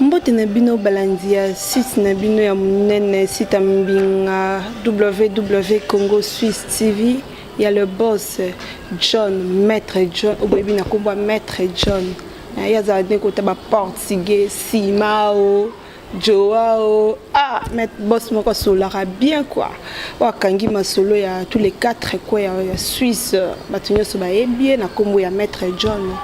Mbote na bino balandia site na bino ya munene site mbinga www Congo Suisse TV. Il y a le boss John, Maître John, au baby na komba Maître John. Il y a des côté ba portugais, Simao, Joao, Maître boss moko solara bien quoi. Wa kangi masolo ya tous les quatre quoi ya Suisse, batunyo so ba bien na kombo ya Maître John.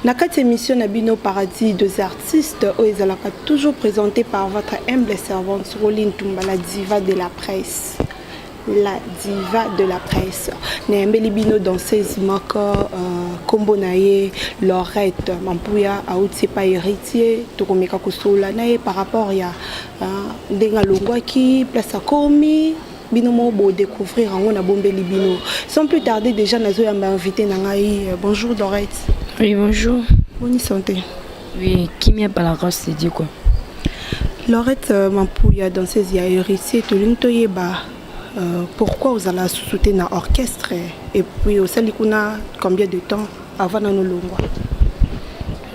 Na quatre émission na bino paradis deux artistes ezalaka toujours présenté par votre humble servante Roline Tumba, la diva de la presse. La diva de la presse. Nembeli bino danseuse moko kombo naye Lorette Mampuya auti pas héritier to komeka kosola naye par rapport ya ndenga longwaki place akomi bino mo bo découvrir en na bombeli bino. Sans plus tarder déjà nazo ya invité na ngai. Bonjour Lorette. Oui, bonjour. Bonne santé. Oui, qui m'y a pas la race, c'est dit quoi? Lorette Mampuya danseuse ya héritier to lintoyeba. Pourquoi vous allez soutenir un orchestre et puis au Salikuna combien de temps avant nos longwa?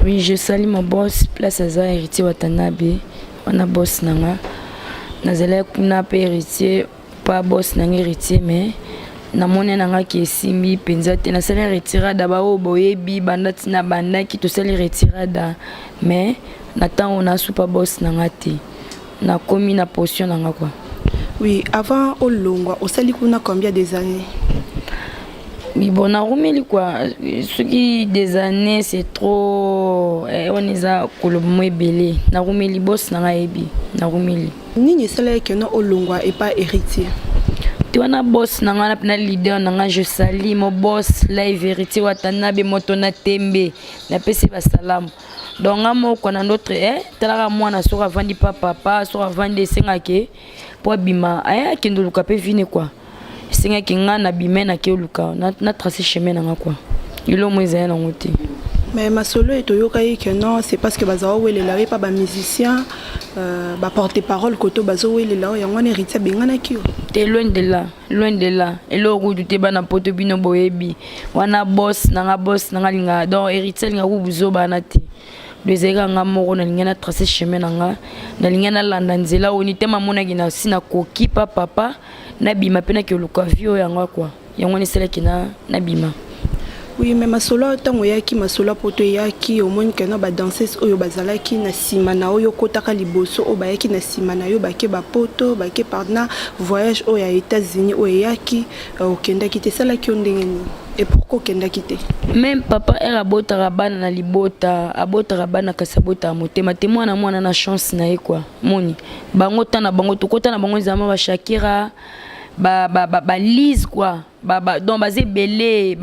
Oui, je salue mon boss place Aza héritier Watanabe. On a boss nanga. Nazala kuna pe héritier pas boss nanga héritier mais na mone nanga ki simbi penza te na sala retirada ba o boyebi bandati na banda ki to sala retirada mais na temps on a soupa boss nanga te na komi na position nanga quoi. Oui, avant au Longwa, au Salikuna combien des années? Oui, bon, on a remis quoi. Ce qui des années, c'est trop. On est à Colombo belé. On a remis les boss, on a ébi. On a remis. Ni cela que non au Longwa et pas héritier. Tu as un boss, on a un leader, on a je sali mon boss, la vérité, Watanabe, motona tembe, na pesi basalam. Donc on a notre tala moi na sora vandi papa, sora vandi sengake. Pour bima aya kendo luka pe vine quoi singa kinga na bimena ke luka na tracé chemin na quoi ilo mweza na ngoti mais ma solo et toyoka que non c'est parce que bazawa wele la pas ba musicien ba porter parole koto bazo wele la ya ngone héritier bengana kio te loin de là et lo rudu te bana poto bino boyebi wana boss na linga donc héritier linga buzo bana te dezega nga moko na lingana tracer chemin nga na lingana landa nzela oni tema mona gina sina koki papa na bima pena ke lokavio yanga quoi yango ni sele kina na bima. Oui, mais ma solo tango yaki ma solo poto yaki au moins que na ba danseuse oyo bazalaki na simana oyo kotaka liboso o ba yaki na simana yo bake ba poto bake parna voyage au États-Unis o yaki au kenda kité sala ki ondengeni. Et pourquoi kenda kité? Même papa era bota rabana na libota abota rabana kasabota motema te mwana na chance na ye quoi moni bango tana bango tukota na bango zama ba Shakira ba lise quoi donc basé belé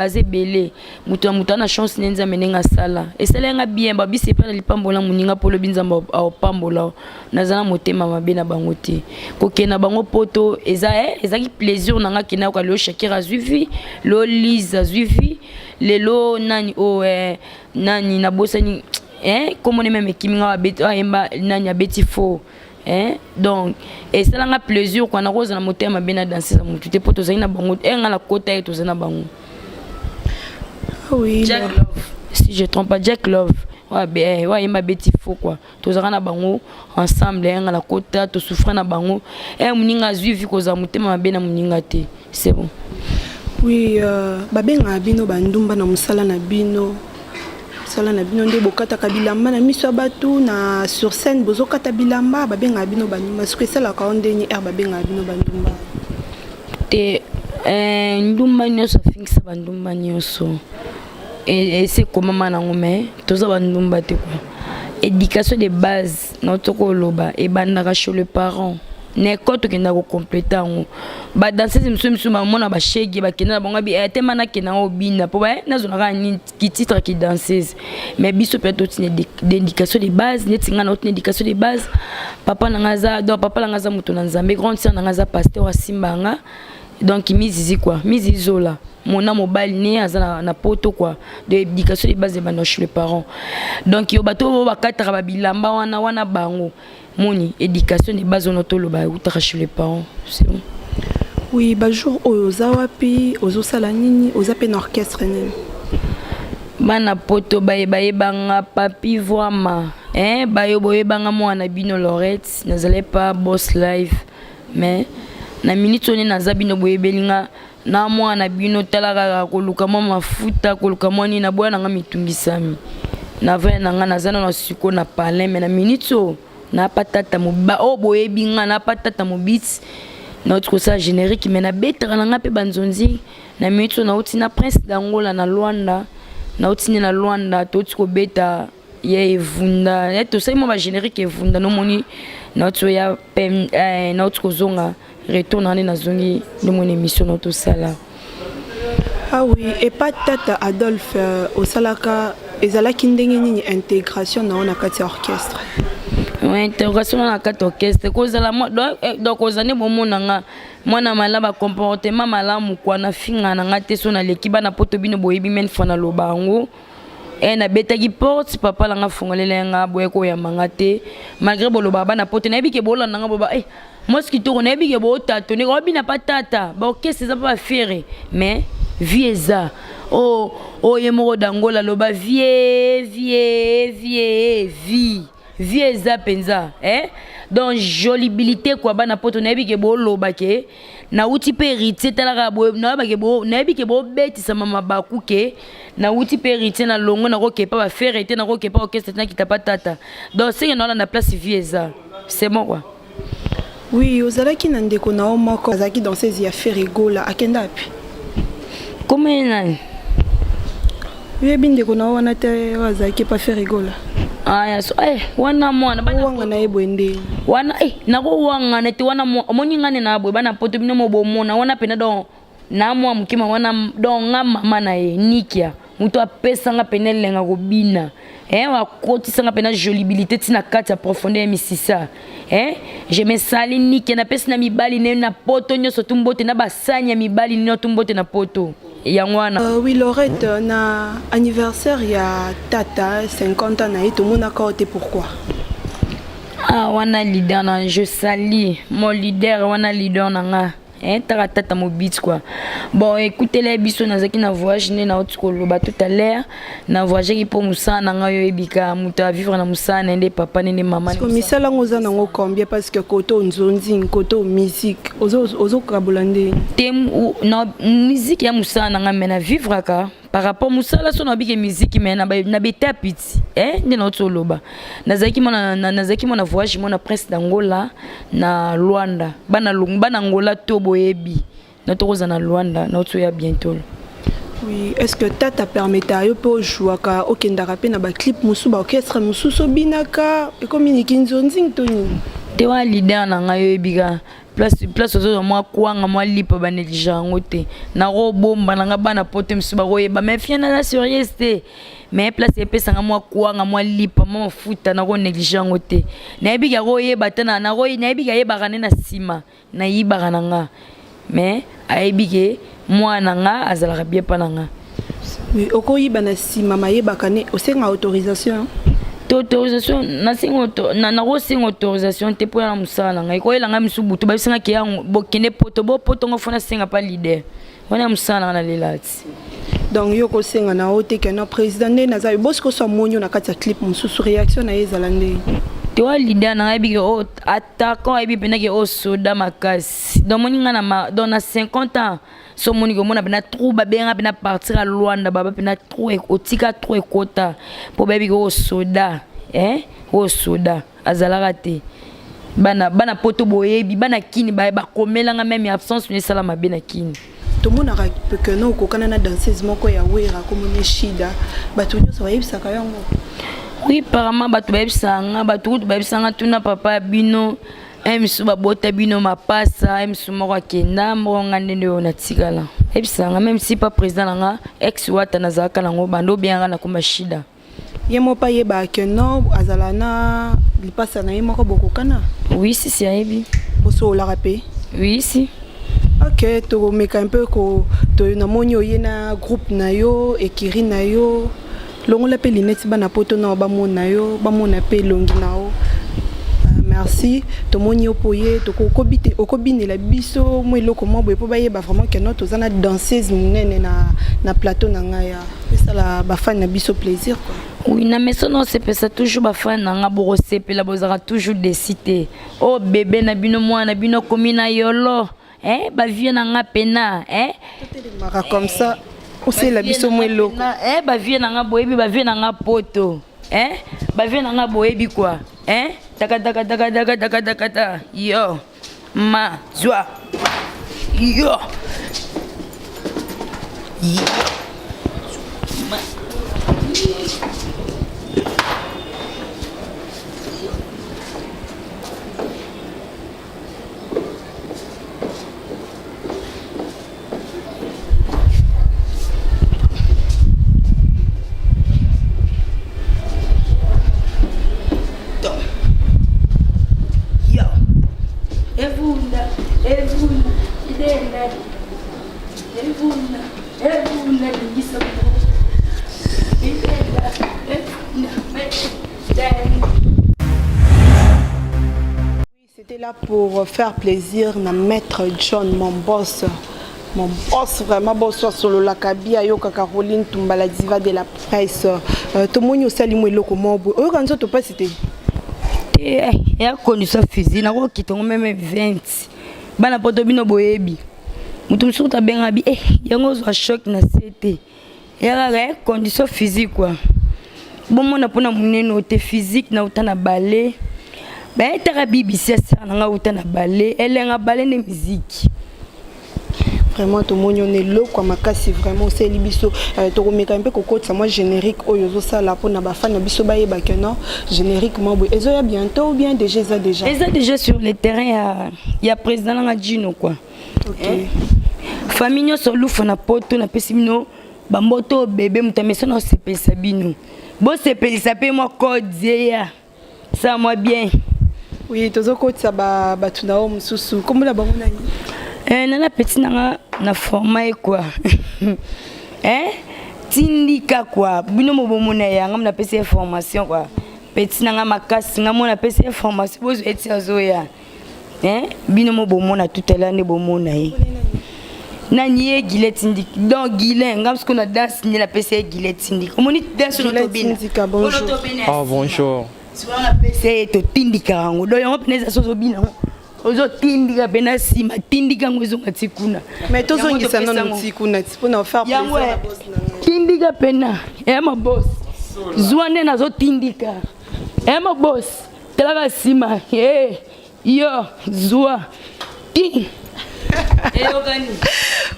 mutu na chance nenza menenga sala et sala nga bien ba bise pe na lipambola muninga polo binzamba au pambola nazana motema mabe na bango te kokena bango poto ezaki plaisir nanga kina ka lo Shakira suivi lo lise suivi lelo nani nani na bosani comme on est même kiminga ba emba nani abeti fo. Donc et ça l'a plaisir quand on a rose na motema bena danser ça mutu te poto zaina bango nga la kota et to zana bango. Oui, Jack Love si je trompe pas Jack Love ouais ma beti faux quoi to zana bango ensemble nga la kota to souffrir na bango muninga zuivi ko za motema bena muninga te c'est bon. Oui, babenga bino bandumba na musala na bino sala na bino nde bokata kabilamba na miso batu na sur scène bozo kata bilamba babenga bino bandumba ce que c'est la kaondeni babenga bino bandumba te ndumba nyoso fixa bandumba nyoso et c'est comment manango mais toza bandumba te quoi éducation de base notre koloba et bandaka chez le parent n'importe qui n'a pas complété en bas dans ces émissions maman a ba shege ba kena bonga bi te mana kena obina pour ba na zona ni qui titre qui danseuse mais biso peut-être d'éducation de base net singa notre éducation de base papa nangaza donc papa nangaza muto na nzambe grande sœur nangaza pasteur wa simbanga donc mizizi quoi mizizola mona mobile ni azana na poto quoi de éducation de base de banoche les parents donc yo bato ba katara ba bilamba wana bango moni éducation de base on tolo ba utarache les parents c'est bon. Oui, ba jour ozawapi ozosala nini ozape na orchestre nini bana poto baye banga papi voama bayo boye banga mwana bino Lorette nazale pas boss live mais na minute on naza bino boye belinga na mwana bino talaka koluka mafuta koluka mwani na boya nga mitungisami na vrai nanga nazana na siko na palin mais na minute na patata moba boye binga na patata mobits na autre ça générique mais na betra nanga pe banzonzi na minute na utina prince d'Angola na Luanda na utina na Luanda toti ko beta ye evunda eto sai mo ba générique evunda no moni na autre ya na autre zonga retourner na zongi de mon émission na tout ça là. Ah oui, et pas tata Adolphe au salaka ezalaki ndenge nini intégration na ona kati orchestre. Ouais, intégration na kati orchestre kozala donc ozane bomona nga mwana malaba comportement malamu kwa na finga na ngate so na lekiba na poto bino boyebi men fana lobango na betaki porte papa langa fongolele nga boye ko ya mangate malgré boloba bana poto na bike bola nga boba mosquito na bike bo tato ne ko bina patata ba orchestre ça pas faire mais vieza yemoro d'Angola loba vieza penza donc jolibilité quoi bana poto na bike bo loba ke na uti pe héritier talaka boye na bike bo betisa mama bakuke na uti pe héritier na longo na ko kepa ba faire été na ko kepa orchestre na kita patata donc c'est na la place vieza c'est bon quoi. Oui, ozalaki na ndeko na omoko azaki dans ces affaires rigola akenda api. Comment nani? Oui, ndeko na wana te azaki pas faire rigola. So wana mwana bana wanga na ebwende. Wana na ko wanga na ti wana moni ngane na boy bana poto bino mo bomona wana pena don na mwa mukima wana don nga mama na nikia. Muto apesa nga pena lenga ko bina. Wa kotisa nga pena jolibilité tina kati ya profondeur misisa. Je me sali niki na pesa na mibali na poto nyoso tumbote na basanya mibali no tumbote na poto. Oui, Lorette, na anniversaire ya tata 50 ans na tout monde a côté pourquoi? Wana leader na je sali mon leader wana leader nanga tata mo beat quoi. Bon écoutez les biso nazaki na voyage na otkolo ba tout à l'heure na voyage qui pour musana nga yo ebika muta vivre na musana ndé papa ndé maman. Parce que misala ngoza nango combien parce que koto nzonzi koto musique ozo kabolande tem na musique ya musana nga mena vivre ka par rapport musala so na bike musique mena na beta piti ndé na otsoloba nazaki mona voyage mona prince d'Angola na Luanda bana Angola tobo ebi notre rose na Luanda notre ya bientôt. Oui, est-ce que tata permet à yo po jouer ka okendaka pe na ba clip musu ba orchestre musu so binaka e communique nzonzi toni te wa leader na ngayo ebika place ozo moi kwanga moi lipa ba négligent ngote na ro bomba na bana pote musu ba royeba mais fiana la sérieuxité mais place epesa nga moi kwanga moi lipa moi futa na ro négligent ngote na ebika royeba tana na roy na ebika yeba kana na sima na yiba kana nga mais aibike moi nanga azala bien pananga. Oui, okoyi bana sima mayeba kana osenga autorisation. Autorisation na singa autorisation te pour la musala ngai ko elanga misubutu ba singa ke yango bokende poto ngofona singa pa leader wana musala na lelati. Donc yo ko singa na ote ke na président ne naza bosko so monyo na kati clip mususu réaction na ezala ndé te wa leader na ngai biko attaquant ebi penake soda makasi donc moninga na dans na 50 ans so moniko mona bena trop ba benga bena partir à Luanda baba bena trop otika trop ekota po bebi ko soda soda azalaka te bana poto boyebi bana kini ba komelanga même absence ne sala mabe na kini to mona ka que non ko kana na danseuse moko ya wera comme ne shida batu nyoso bayebisaka yango. Oui, apparemment batu bayebisanga tuna papa bino misu babota bino mapasa misu moko akenda moko ngande na tikala ebisanga même si pas président nanga ex wata nazaka nango bando bianga na kuma shida yemo pa yeba que non azala na lipasa na yemo ko bokokana. Oui si ayebi boso la rapé. Oui si. OK, to meka un peu ko to na monyo yena groupe na yo ekiri na yo longo la pelineti bana poto na ba mona yo ba mona pe longi na o. Merci to moni opoye to ko okobine la biso mo eloko mo boye po ba yeba vraiment que notre zana danseuse munene na plateau na ngaya ça la ba fan na biso plaisir quoi. Oui, na maison non c'est ça toujours ba fan nga boro sepela bozaka toujours des cités. Oh bébé na bino mwana bino komina yolo. Ba vie na nga pena, mara comme ça. Ose la biso mwelo. Ba vie na nga boyebi, ba vie na nga poto. Ba vie na nga boyebi quoi. Taka taka taka taka taka taka taka. Yo. Ma zwa. Yo. Ma. C'était là pour faire plaisir na maître John, mon boss vraiment boss sur le lakabi ayoka Caroline Tumbala diva de la presse. Tomoni osali mweloko mobo. Oyo kanzo to pas c'était. Ya condition physique na ko kitongo même 20. Bana poto bino boyebi. Mutu msuku tabenga bi yango zo choc na CT. Ya ga condition physique quoi. Bon mona pona muneno te physique na utana ballet. Ben tara BBC ça na utana ballet, elenga ballet de musique. Vraiment tout monde on est là quoi makasi vraiment c'est libiso to komeka un peu kokotsa moi générique oyo ça là pour na ba fan biso ba yeba que non générique moi ezo ya bientôt ou bien déjà sur le terrain il y a président na Djino quoi. OK. Famille sur lufa na poto na pesimino ba moto bébé mutamesa na sepelisa bino. Bo sepelisa pe moi code ya. Ça moi bien. Oui, tozo kotsa ba tuna o mususu. Comme la bango nani? Nana petit na format quoi. Tindika quoi. Bino mo bomona ya ngam na pese formation quoi. Petit nanga makasi ngamo na pese formation bozo eti azoya. Bino mo bomona tout à l'année bomona yi. Nani Guillet Tindika. Donc Guillet ngam ce qu'on a danse ni la pese Guillet Tindika. Comment ni danse no tobina. Bonjour. Ah bonjour. Tu vois la pese to Tindika ngo. Do yango peneza sozo bina. Ozo tindika bena sima tindika ngwezo ngatikuna mais tozo ngisa non tikuna tipona faire plaisir na boss na tindika pena ma boss zwane nazo tindika ma boss telaka sima yo zwa ti ogani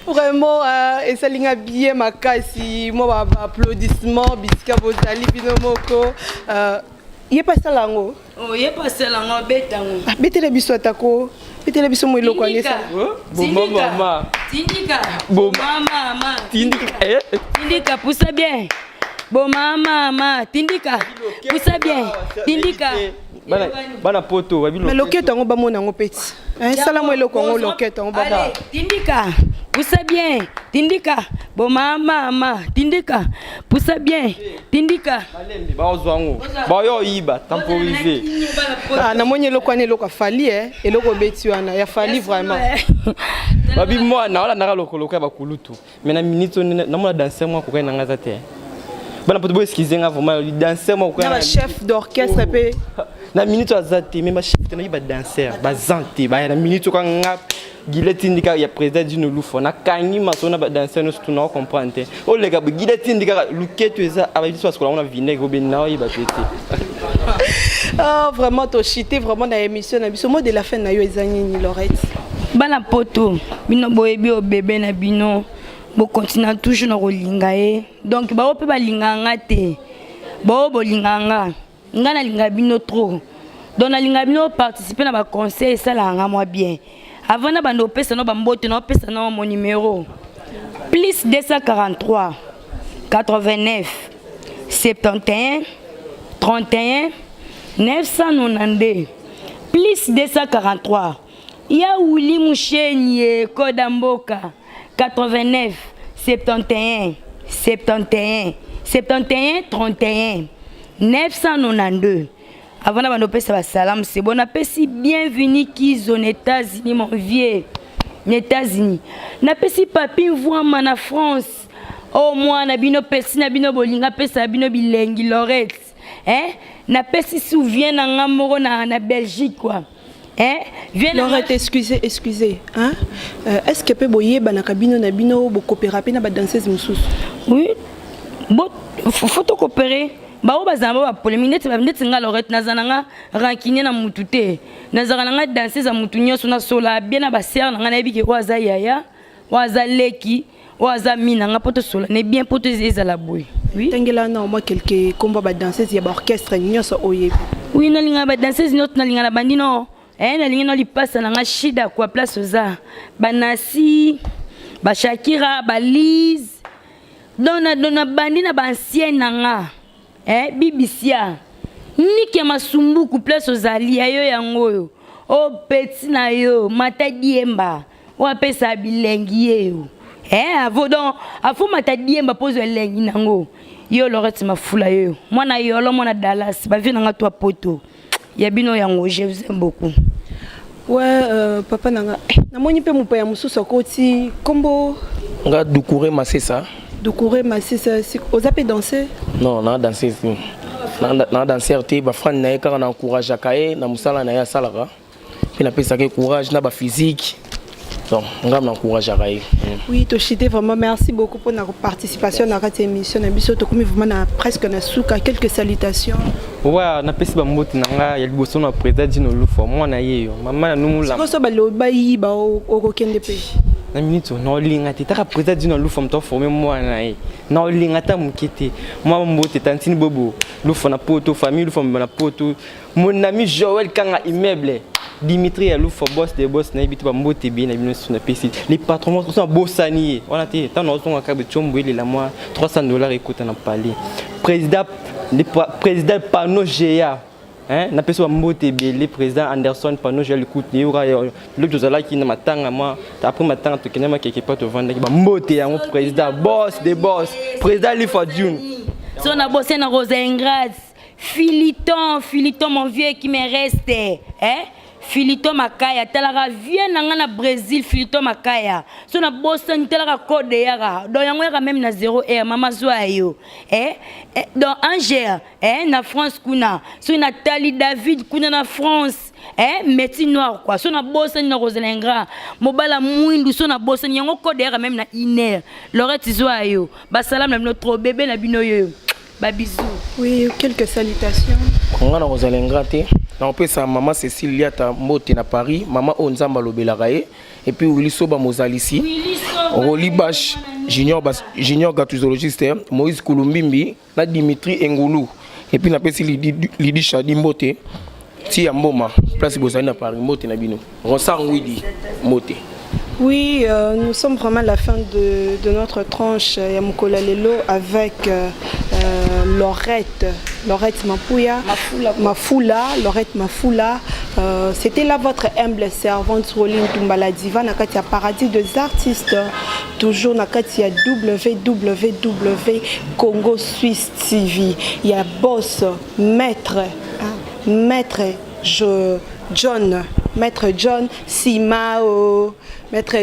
vraiment et ça linga bien makasi moi ba applaudissement bisika bozali bino moko il est pas ça là ngo il est pas ça là ngo betango betele biso atako betele biso mo iloko ngesa mama tindika mama tindika poussa bien bon mama tindika poussa bien tindika bana poto babilo mais loketo ngo ba mona ngo peti sala mo iloko ngo loketo ngo baba tindika poussa bien tindika bon mama tindika poussa bien tindika bazwango ba yo iba temporiser na monye eloko ane eloko fali eloko beti wana ya fali vraiment babi mwana wala naka lokolo ka bakulutu mais na minute na mona danser moi ko ka nanga za te bana poto bo excuser nga vraiment le danser moi ko na chef d'orchestre pe na minute azate mais ma chef te na ba danser ba zanté ba na minute ko nga Guillet Tindika ya président Djino Lufo na kangi masona ba danser no tout na comprendre o lega Guillet Tindika luketo eza avec parce que on a vinaigre ben na yi ba pété vraiment to chité vraiment na émission na biso mot de la fin na yo ezanyi ni Lorette bana poto bino boyebi o bébé na bino bo continue toujours na kolinga donc ba ope ba linganga te bo bolinganga ngana linga bino trop donc na linga bino participer na ba conseil ça la nga moi bien avant na bando pesa no bambote no pesa no mon numéro plus 243 89 71 31 992 plus 243 ya Willy Mouchenye Kodamboka 89 71 71 71 31 992 avant de passer la salam, c'est bon. Apprécie bienvenue qui sont aux États-Unis, mon vieux. Les États-Unis. N'apprécie pas puis voir en France. Oh moi na bino pesi na bino bolinga pesa bino bilengi Lorette. Na pesi souvient na ngamoro na Belgique quoi. Lorette, excusez. Hein? Est-ce que peut boyer banakabino na bino bo coopérer na ba danseuse mususu? Oui. Bon, faut te coopérer. Ba o bazamba ba polémique net nga Lorette nazananga rankine na mutute. Nazananga danseuse mutu nyoso na sola bien na ba ser na na biki kwa za yaya, wa za leki, wa za mina nga poto sola ne bien poto ezala boy. Oui. Tengela na moi quelques combat ba danseuse ya ba orchestre nyoso oyebi. Oui, na linga ba danseuse nyot na linga na bandino. Na linga na lipasa na nga shida kwa place za. Banasi, ba Shakira, ba Liz. Dona bandina ba ancienne nga. Bibisia. Nike masumbuku place ozali ayo yango yo. O petit na yo, mata diemba. Wa pesa bilengi yo. Avodon, afo mata diemba pose elengi nango. Yo Lorette mafula yo. Mwana yo lo mwana Dallas, ba vina nga toi poto. Yabino yango, je vous aime beaucoup. Ouais, papa nanga. Na moni pe mupa ya mususu koti kombo. Nga Doucouré Massessa. Doucouré Massessa, aux appels danser? Non, na danser. Na danser te ba frère na eka na encourage akaye na musala na ya salara. Puis na pesa ke courage na ba physique. Donc, nga na encourage akaye. Oui, Toshité vraiment merci beaucoup pour notre participation dans cette émission. Na biso to comme vraiment presque na souka quelques salutations. Ouais, na pesi ba mbote nanga ya liboso na président Dino Lufo. Moi na yeyo. Mama na numula. Ko so ba lo ba yi ba o kende pe. Na minute no linga te taka président Dino Lufo mto former moi na ye. Na linga ta mukete. Moi mbote tantini bobo. Lufo na poto famille Lufo na poto. Mon ami Joël Kanga immeuble. Dimitri a Lufo boss des boss na bitu ba mbote bien na bino na pesi. Les patrons sont bossani. On a té tant no son ka be chombo ile la moi $300 écoute na parler. Président Pano Géa. Na peso mbote belé président Anderson Pano Géa l'écoute ni ora le jozala qui na matanga moi après matanga to kenema quelque part to vendre ba mbote ya mon président boss des boss président Lifa June. Son a bossé na Rosa Ingratz. Philiton mon vieux qui me reste. Philiton Makaya, telara vient na Brésil, Philiton Makaya. Son a bossé telara code yara. Donc yango même na 0R mama zoayo. Dans Angers, na France kuna. Son Nathalie David kuna na France. Métier noir quoi. Son a bossé na Roselingra. Mobala muindu son a bossé yango code yara même na Iner. Lorette zoayo. Ba salam na notre bébé na binoyo. Ba bisous. Oui, quelques salutations. On a Roselingra te. On peut sa maman Cécile Liata Mote na Paris, maman Onzamba Lobelaraye, et puis Willy Soba Mozalici, Roli Bash, junior gatuzologiste, Moïse Kouloumbimbi, na Dimitri Ngoulou, et puis na pesi Lidi Chadi Mote, Tia Mboma, place Bozani na Paris, Mote na Bino, Ronsar Widi Mote. Oui, nous sommes vraiment à la fin de notre tranche Yamukola Lelo avec Lorette Mapouya, Lorette Mafoula. C'était là votre humble servante Roline Tumbala Diva, Nakatia Paradis des artistes, toujours Nakatia www Congo Suisse TV. Il y a boss, maître John Simao, Maître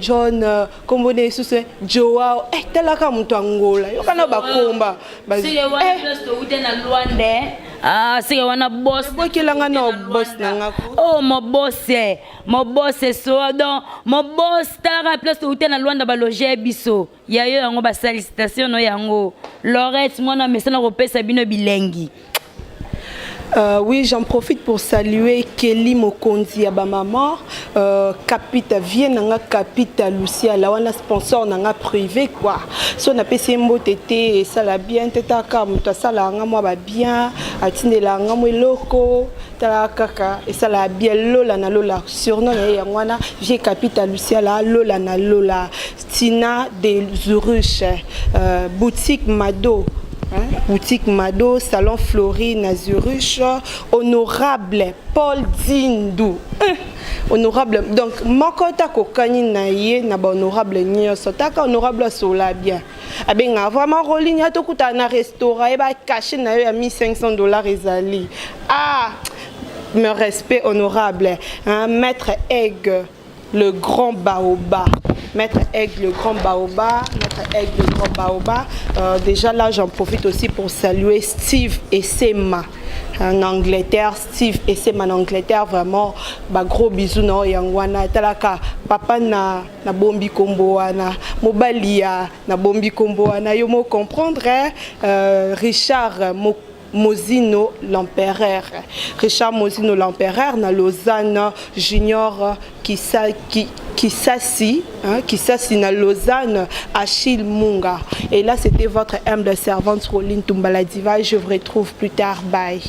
John, comme on est sous ce Joao, telaka mutangola, yokana bakomba. C'est wana place to ute na Luande. C'est wana boss. Bokelanga no boss nanga. Oh mon boss so donc mon boss tala place to ute na Luanda ba loger biso. Ya yo yango ba sollicitation no yango. Lorette mwana mesana kopesa bino bilengi. Oui, j'en profite pour saluer Kelly Mokondi Abamama, Capita Vienne, Capita Lucia, la wana sponsor nanga privé quoi. So na pesi mbotete ça la bien teta kam ta sala nga moi ba bien, atinde la nga moi loko, ta kaka et ça la bien lola na lola surnom ya wana j'ai Capita Lucia la lola na lola. Tina de Zurich, boutique Mado. Boutique Mado, Salon Florine à Zurich, honorable Paul Dindou. Honorable, donc, Makota Kokani Naye, Naba honorable Nyoso, Taka honorable Sola bien. Abenga, vraiment, Roline, Yato Kuta na restaurant, et bah, caché Naye à $1,500 Ezali. Ah, me respect honorable, Maître Egg, le grand baobab. Maître Aigle Grand Baoba, Maître Aigle Grand Baoba. Déjà là, j'en profite aussi pour saluer Steve et Sema en Angleterre. Steve et Sema en Angleterre, vraiment, bah, gros bisous no yangwana. Talaka papa na bombi kombo na mobalia na bombi kombo na yomo comprendre. Richard Mosino l'empereur. Richard Mosino l'empereur na Lausanne Junior qui s'assit na Lausanne, Achille Munga. Et là, c'était votre humble servante Roline Tumbala Diva. Je vous retrouve plus tard. Bye.